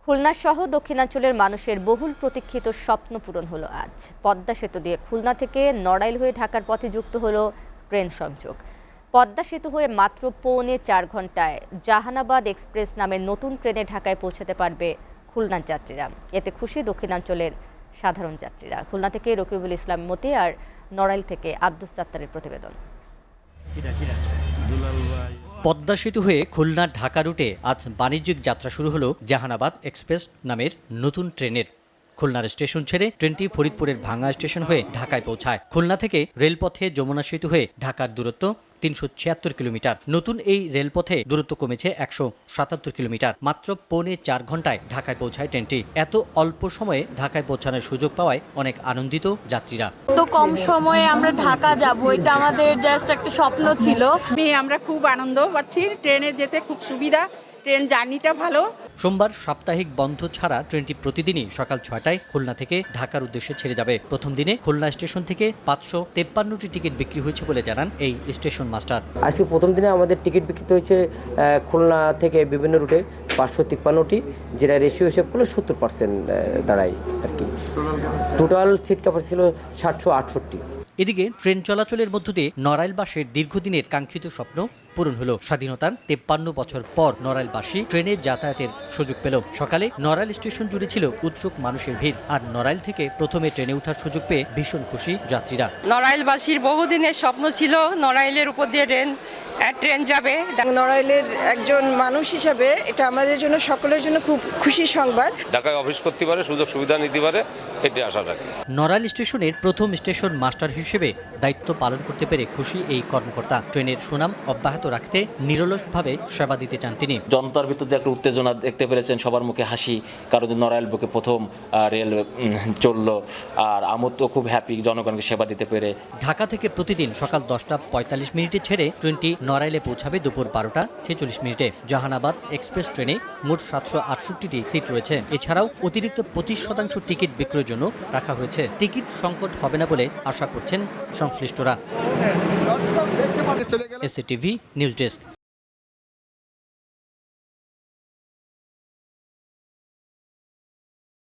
খুলনা সহ দক্ষিণাঞ্চলের মানুষের বহুল প্রতীক্ষিত স্বপ্ন পূরণ হলো আজ। পদ্মা সেতু দিয়ে খুলনা থেকে নড়াইল হয়ে ঢাকার পথে যুক্ত হলো ট্রেন সংযোগ। পদ্মা সেতু হয়ে মাত্র 4.25 ঘন্টায় জাহানাবাদ এক্সপ্রেস নামের নতুন ট্রেনে ঢাকায় পৌঁছাতে পারবে খুলনার যাত্রীরা। এতে খুশি দক্ষিণাঞ্চলের সাধারণ যাত্রীরা। খুলনা থেকে রকিবুল ইসলাম মতি আর নড়াইল থেকে আব্দুস সাত্তারের প্রতিবেদন। পদ্মা সেতু হয়ে খুলনা ঢাকা রুটে আজ বাণিজ্যিক যাত্রা শুরু হলো জাহানাবাদ এক্সপ্রেস নামের নতুন ট্রেনের। খুলনার স্টেশন ছেড়ে ট্রেনটি ফরিদপুরের ভাঙ্গা স্টেশন হয়ে ঢাকায় পৌঁছায়। খুলনা থেকে রেলপথে যমুনা সেতু হয়ে ঢাকার দূরত্ব 376 কিলোমিটার। নতুন এই রেলপথে দূরত্ব কমেছে 177 কিলোমিটার। মাত্র 4.25 ঘন্টায় ঢাকায় পৌঁছায় ট্রেনটি। এত অল্প সময়ে ঢাকায় পৌঁছানোর সুযোগ পাওয়ায় অনেক আনন্দিত যাত্রীরা। তো কম সময়ে আমরা ঢাকা যাব, এটা আমাদের জাস্ট একটা স্বপ্ন ছিল। আমরা খুব আনন্দ পাচ্ছি, ট্রেনে যেতে খুব সুবিধা, ট্রেন জার্নিটা ভালো। সোমবার সাপ্তাহিক বন্ধ ছাড়া ট্রেনটি প্রতিদিনই সকাল 6টায় খুলনা থেকে ঢাকার উদ্দেশ্যে ছেড়ে যাবে। প্রথম দিনে খুলনা স্টেশন থেকে 553টি টিকিট বিক্রি হয়েছে বলে জানান এই স্টেশন মাস্টার। আজকে প্রথম দিনে আমাদের টিকিট বিক্রি হয়েছে খুলনা থেকে বিভিন্ন রুটে 553টি, যেটা রেশিও হিসেব করলে 70% দাঁড়ায় আর কি। টোটাল সিট ক্যাপাসিটি ছিল 768। এদিকে ট্রেন চলাচলের মধ্য দিয়ে নড়াইলবাসীর দীর্ঘদিনের কাঙ্ক্ষিত স্বপ্ন পূরণ হলো। স্বাধীনতার 53 বছর পর নড়াইলবাসী ট্রেনে যাতায়াতের সুযোগ পেল। সকালে নড়াইল স্টেশন জুড়ে ছিল উৎসুক মানুষের ভিড়। আর নড়াইল থেকে প্রথমে ট্রেনে ওঠার সুযোগ পেয়ে ভীষণ খুশি যাত্রীরা। নড়াইলবাসীর বহুদিনের স্বপ্ন ছিল নড়াইলের উপর দিয়ে ট্রেন যাবে। নড়াইলের একজন মানুষ হিসাবে এটা আমাদের জন্য, সকলের জন্য খুব খুশির সংবাদ। ঢাকায় অফিস করতে পারে, সুযোগ সুবিধা নিতে পারে, এটি আশা রাখি। নড়াইল স্টেশনের প্রথম স্টেশন মাস্টার হিসেবে দায়িত্ব পালন করতে পেরে খুশি এই কর্মকর্তা। ট্রেনের সুনাম অব্যাহত রাখতে নিরলসভাবে সেবা দিতে চান তিনি। জনতার ভিতর যে একটা উত্তেজনা দেখতে পেরেছেন, সবার মুখে হাসি, কারণ নড়াইল বুকে প্রথম রেল চললো। আর আমোদ তো খুব হ্যাপি জনগণকে সেবা দিতে পেরে। ঢাকা থেকে প্রতিদিন সকাল 10:45 ছেড়ে ট্রেনটি নড়াইলে পৌঁছাবে দুপুর 12:46। জাহানাবাদ এক্সপ্রেস ট্রেনে মোট 768টি সিট রয়েছে। এছাড়াও অতিরিক্ত 25% টিকিট বিক্রয়ের জন্য রাখা হয়েছে। টিকিট সংকট হবে না বলে আশা করছেন সংশ্লিষ্টরা। SATV news desk.